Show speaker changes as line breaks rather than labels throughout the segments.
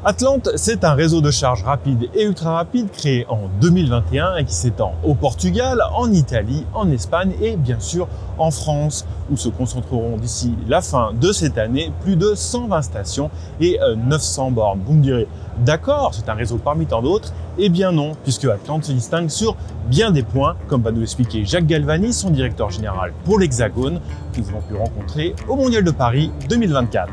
Atlante, c'est un réseau de charge rapide et ultra rapide créé en 2021 et qui s'étend au Portugal, en Italie, en Espagne et bien sûr en France, où se concentreront d'ici la fin de cette année plus de 120 stations et 900 bornes. Vous me direz, d'accord, c'est un réseau parmi tant d'autres. Eh bien non, puisque Atlante se distingue sur bien des points, comme va nous l'expliquer Jacques Galvani, son directeur général pour l'Hexagone, que nous avons pu rencontrer au Mondial de Paris 2024.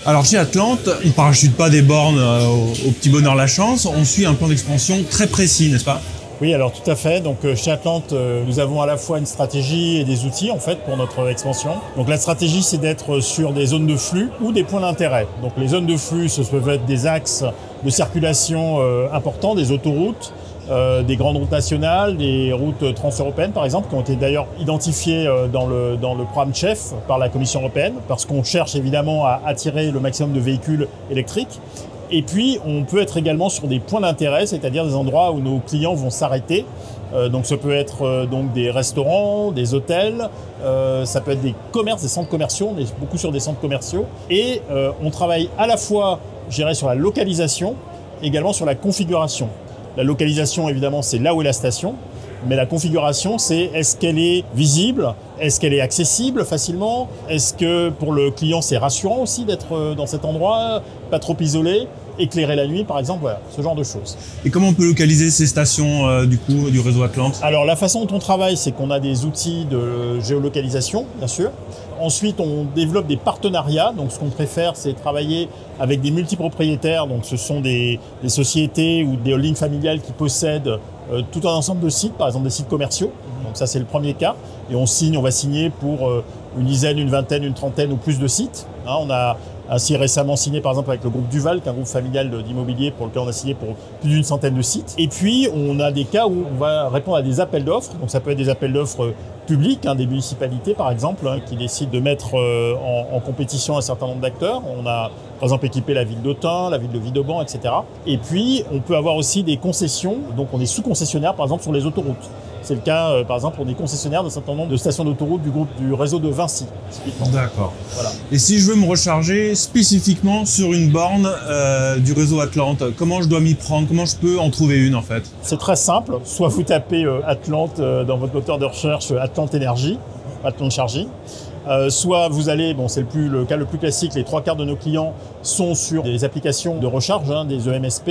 Alors chez Atlante, on ne parachute pas des bornes au petit bonheur la chance, on suit un plan d'expansion très précis, n'est-ce pas?
Oui, alors tout à fait. Donc chez Atlante, nous avons à la fois une stratégie et des outils en fait pour notre expansion. Donc la stratégie, c'est d'être sur des zones de flux ou des points d'intérêt. Donc les zones de flux, ce peuvent être des axes de circulation importants, des autoroutes, des grandes routes nationales, des routes transeuropéennes par exemple, qui ont été d'ailleurs identifiées dans le programme CHEF par la Commission européenne, parce qu'on cherche évidemment à attirer le maximum de véhicules électriques. Et puis, on peut être également sur des points d'intérêt, c'est-à-dire des endroits où nos clients vont s'arrêter. Donc, ça peut être donc des restaurants, des hôtels, ça peut être des commerces, des centres commerciaux. On est beaucoup sur des centres commerciaux. Et on travaille à la fois, je dirais, sur la localisation, également sur la configuration. La localisation, évidemment, c'est là où est la station. Mais la configuration, c'est est-ce qu'elle est visible? Est-ce qu'elle est accessible facilement? Est-ce que pour le client, c'est rassurant aussi d'être dans cet endroit, pas trop isolé, éclairer la nuit par exemple, voilà, ce genre de choses.
Et comment on peut localiser ces stations du réseau Atlante?
Alors la façon dont on travaille, c'est qu'on a des outils de géolocalisation, bien sûr. Ensuite, on développe des partenariats. Donc, ce qu'on préfère, c'est travailler avec des multipropriétaires. Donc, ce sont des sociétés ou des holdings familiales qui possèdent tout un ensemble de sites, par exemple des sites commerciaux. Donc, ça, c'est le premier cas. Et on va signer pour une dizaine, une vingtaine, une trentaine ou plus de sites. Hein, on a ainsi récemment signé, par exemple, avec le groupe Duval, qui est un groupe familial d'immobilier pour lequel on a signé pour plus d'une centaine de sites. Et puis, on a des cas où on va répondre à des appels d'offres. Donc, ça peut être des appels d'offres publics, des municipalités par exemple, qui décident de mettre en compétition un certain nombre d'acteurs. On a par exemple équipé la ville d'Autun, la ville de Villeurbanne, etc. Et puis on peut avoir aussi des concessions, donc on est sous-concessionnaire par exemple sur les autoroutes. C'est le cas, par exemple, on est concessionnaire d'un certain nombre de stations d'autoroute du réseau de Vinci.
D'accord.
Voilà.
Et si je veux me recharger spécifiquement sur une borne du réseau Atlante, comment je dois m'y prendre? Comment je peux en trouver une en fait?
C'est très simple. Soit vous tapez Atlante dans votre moteur de recherche Atlante Énergie, Atlante Charging. Soit vous allez, bon c'est le cas le plus classique, les 3/4 de nos clients sont sur des applications de recharge, des EMSP.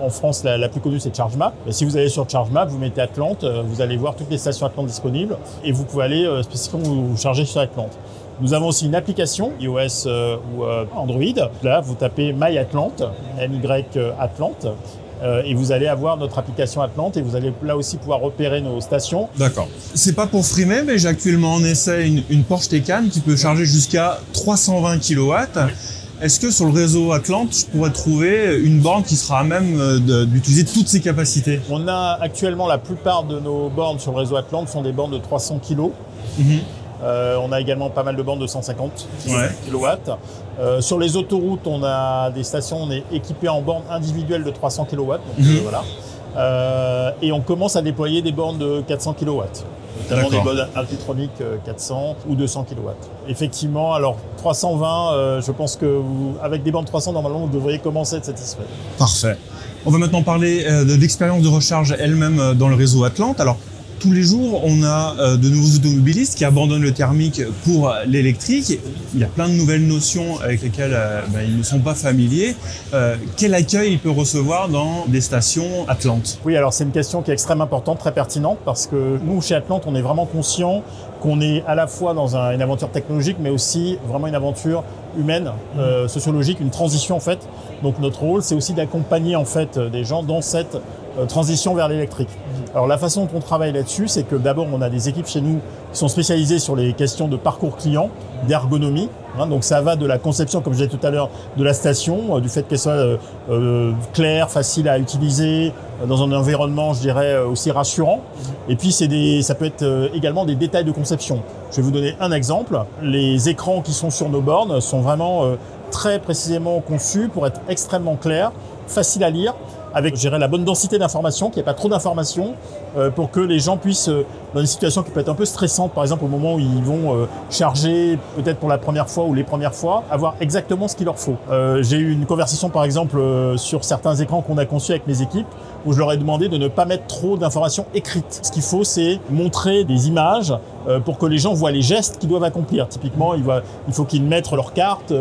En France, la plus connue c'est ChargeMap. Et si vous allez sur ChargeMap, vous mettez Atlante, vous allez voir toutes les stations Atlante disponibles et vous pouvez aller spécifiquement vous charger sur Atlante. Nous avons aussi une application iOS ou Android. Là, vous tapez My Atlante, MY Atlante. Et vous allez avoir notre application Atlante et vous allez là aussi pouvoir repérer nos stations.
D'accord. C'est pas pour frimer, mais j'ai actuellement en essai une Porsche Taycan qui peut charger jusqu'à 320 kW. Est-ce que sur le réseau Atlante, je pourrais trouver une borne qui sera à même d'utiliser toutes ses capacités?
On a actuellement la plupart de nos bornes sur le réseau Atlante sont des bornes de 300 kg. On a également pas mal de bornes de 150 kW. Sur les autoroutes, on a des stations, on est équipé en bornes individuelles de 300 kW. Donc, voilà. Et on commence à déployer des bornes de 400 kW. Notamment des bornes Alpitronic 400 ou 200 kW. Effectivement, alors 320, je pense que avec des bornes 300, normalement, vous devriez commencer à être satisfait.
Parfait. On va maintenant parler de l'expérience de recharge elle-même dans le réseau Atlante. Alors, tous les jours, on a de nouveaux automobilistes qui abandonnent le thermique pour l'électrique. Il y a plein de nouvelles notions avec lesquelles ils ne sont pas familiers. Quel accueil il peut recevoir dans des stations Atlante?
Oui, alors c'est une question qui est extrêmement importante, très pertinente, parce que nous, chez Atlante, on est vraiment conscient qu'on est à la fois dans une aventure technologique, mais aussi vraiment une aventure humaine, sociologique, une transition en fait. Donc notre rôle, c'est aussi d'accompagner en fait des gens dans cette transition vers l'électrique. Alors la façon dont on travaille là-dessus, c'est que d'abord on a des équipes chez nous qui sont spécialisées sur les questions de parcours client, d'ergonomie. Donc ça va de la conception, comme je disais tout à l'heure, de la station, du fait qu'elle soit claire, facile à utiliser, dans un environnement, je dirais, aussi rassurant. Et puis ça peut être également des détails de conception. Je vais vous donner un exemple. Les écrans qui sont sur nos bornes sont vraiment très précisément conçus pour être extrêmement clairs, faciles à lire, avec, je dirais, la bonne densité d'informations, qu'il n'y ait pas trop d'informations, pour que les gens puissent, dans une situation qui peut être un peu stressante, par exemple au moment où ils vont charger, peut-être pour la première fois ou les premières fois, avoir exactement ce qu'il leur faut. J'ai eu une conversation, par exemple, sur certains écrans qu'on a conçus avec mes équipes, où je leur ai demandé de ne pas mettre trop d'informations écrites. Ce qu'il faut, c'est montrer des images pour que les gens voient les gestes qu'ils doivent accomplir. Typiquement, il faut qu'ils mettent leur carte,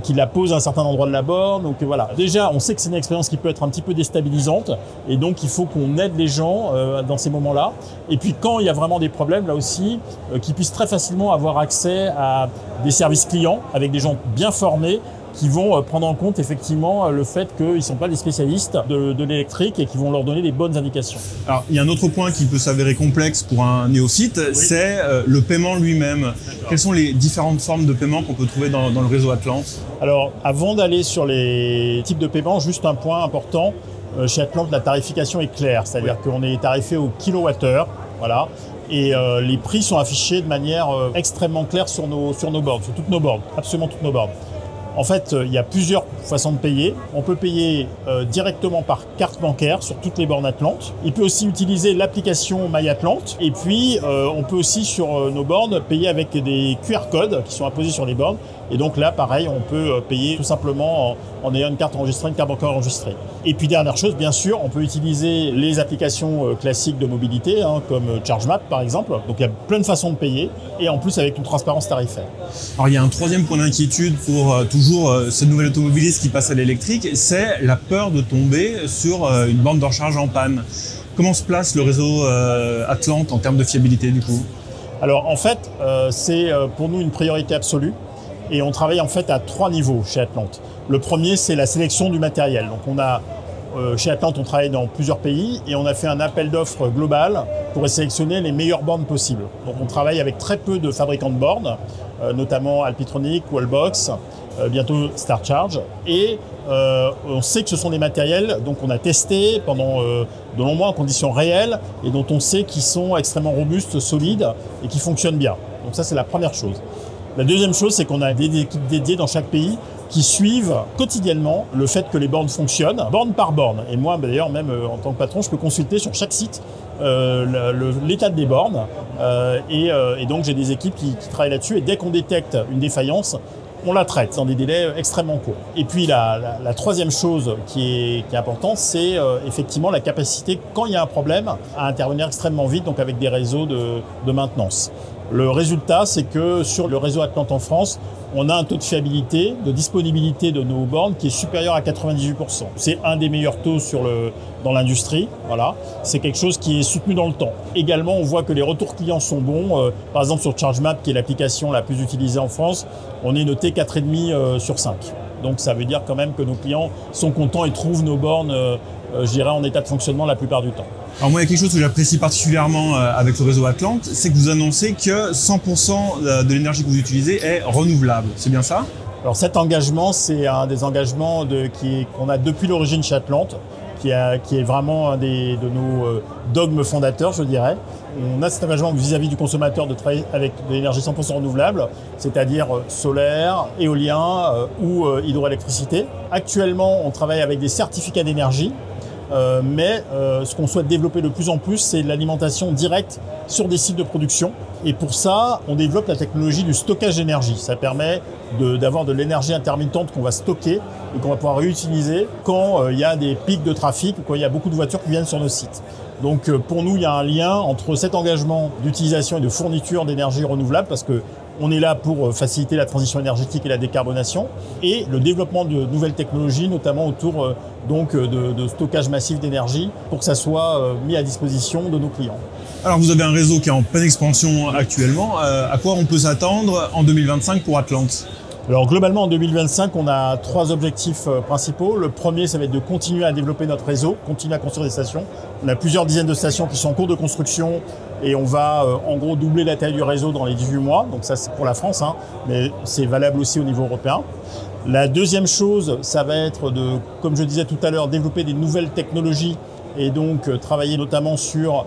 qu'ils la posent à un certain endroit de la borne. Donc voilà. Déjà, on sait que c'est une expérience qui peut être un petit peu déstabilisante, et donc il faut qu'on aide les gens dans ces moments-là. Et puis quand il y a vraiment des problèmes, là aussi, qu'ils puissent très facilement avoir accès à des services clients avec des gens bien formés, qui vont prendre en compte effectivement le fait qu'ils ne sont pas des spécialistes de l'électrique et qui vont leur donner les bonnes indications.
Alors, il y a un autre point qui peut s'avérer complexe pour un néophyte, oui. C'est le paiement lui-même. Quelles sont les différentes formes de paiement qu'on peut trouver dans le réseau Atlante? Alors,
avant d'aller sur les types de paiement, juste un point important. Chez Atlante, la tarification est claire, c'est-à-dire oui. Qu'on est tarifé au kilowattheure, voilà. Et les prix sont affichés de manière extrêmement claire sur nos bornes, sur toutes nos bornes, absolument toutes nos bornes. En fait, il y a plusieurs façons de payer. On peut payer directement par carte bancaire sur toutes les bornes Atlante. Il peut aussi utiliser l'application MyAtlante. Et puis, on peut aussi sur nos bornes payer avec des QR codes qui sont apposés sur les bornes. Et donc là, pareil, on peut payer tout simplement en ayant une carte enregistrée, une carte bancaire enregistrée. Et puis dernière chose, bien sûr, on peut utiliser les applications classiques de mobilité, comme ChargeMap par exemple. Donc il y a plein de façons de payer, et en plus avec une transparence tarifaire.
Alors il y a un troisième point d'inquiétude pour toujours ce nouvel automobiliste qui passe à l'électrique, c'est la peur de tomber sur une borne de recharge en panne. Comment se place le réseau Atlante en termes de fiabilité du coup?
Alors en fait, c'est pour nous une priorité absolue. Et on travaille en fait à 3 niveaux chez Atlante. Le premier, c'est la sélection du matériel. Donc on a, chez Atlante, on travaille dans plusieurs pays et on a fait un appel d'offres global pour sélectionner les meilleures bornes possibles. Donc on travaille avec très peu de fabricants de bornes, notamment Alpitronic, Wallbox, bientôt StarCharge. Et on sait que ce sont des matériels donc on a testé pendant de longs mois en conditions réelles et dont on sait qu'ils sont extrêmement robustes, solides et qui fonctionnent bien. Donc ça, c'est la première chose. La deuxième chose, c'est qu'on a des équipes dédiées dans chaque pays qui suivent quotidiennement le fait que les bornes fonctionnent, borne par borne. Et moi, d'ailleurs, même en tant que patron, je peux consulter sur chaque site l'état des bornes. Et donc, j'ai des équipes qui travaillent là-dessus. Et dès qu'on détecte une défaillance, on la traite dans des délais extrêmement courts. Et puis, la troisième chose qui est importante, c'est effectivement la capacité, quand il y a un problème, à intervenir extrêmement vite, donc avec des réseaux de maintenance. Le résultat, c'est que sur le réseau Atlante en France, on a un taux de fiabilité, de disponibilité de nos bornes qui est supérieur à 98%. C'est un des meilleurs taux dans l'industrie. Voilà. C'est quelque chose qui est soutenu dans le temps. Également, on voit que les retours clients sont bons. Par exemple, sur ChargeMap, qui est l'application la plus utilisée en France, on est noté 4,5 sur 5. Donc ça veut dire quand même que nos clients sont contents et trouvent nos bornes, je dirais, en état de fonctionnement la plupart du temps.
Alors moi, il y a quelque chose que j'apprécie particulièrement avec le réseau Atlante, c'est que vous annoncez que 100% de l'énergie que vous utilisez est renouvelable. C'est bien ça?
Alors cet engagement, c'est un des engagements qu'on a depuis l'origine chez Atlante, qui est vraiment un de nos dogmes fondateurs, je dirais. On a cet engagement vis-à-vis du consommateur de travailler avec de l'énergie 100% renouvelable, c'est-à-dire solaire, éolien ou hydroélectricité. Actuellement, on travaille avec des certificats d'énergie. Mais ce qu'on souhaite développer de plus en plus, c'est l'alimentation directe sur des sites de production. Et pour ça, on développe la technologie du stockage d'énergie. Ça permet d'avoir de l'énergie intermittente qu'on va stocker et qu'on va pouvoir réutiliser quand il y a des pics de trafic ou quand il y a beaucoup de voitures qui viennent sur nos sites. Donc pour nous, il y a un lien entre cet engagement d'utilisation et de fourniture d'énergie renouvelable, parce que on est là pour faciliter la transition énergétique et la décarbonation, et le développement de nouvelles technologies, notamment autour de stockage massif d'énergie, pour que ça soit mis à disposition de nos clients.
Alors vous avez un réseau qui est en pleine expansion actuellement. À quoi on peut s'attendre en 2025 pour Atlante?
Alors globalement, en 2025, on a 3 objectifs principaux. Le premier, ça va être de continuer à développer notre réseau, continuer à construire des stations. On a plusieurs dizaines de stations qui sont en cours de construction et on va en gros doubler la taille du réseau dans les 18 mois. Donc ça, c'est pour la France, mais c'est valable aussi au niveau européen. La deuxième chose, ça va être de, comme je disais tout à l'heure, développer des nouvelles technologies et donc travailler notamment sur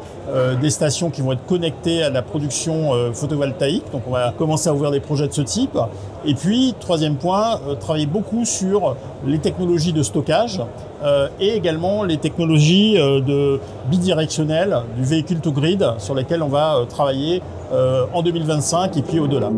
des stations qui vont être connectées à la production photovoltaïque. Donc on va commencer à ouvrir des projets de ce type. Et puis, troisième point, travailler beaucoup sur les technologies de stockage et également les technologies de bidirectionnel du véhicule to grid sur lesquelles on va travailler en 2025 et puis au-delà.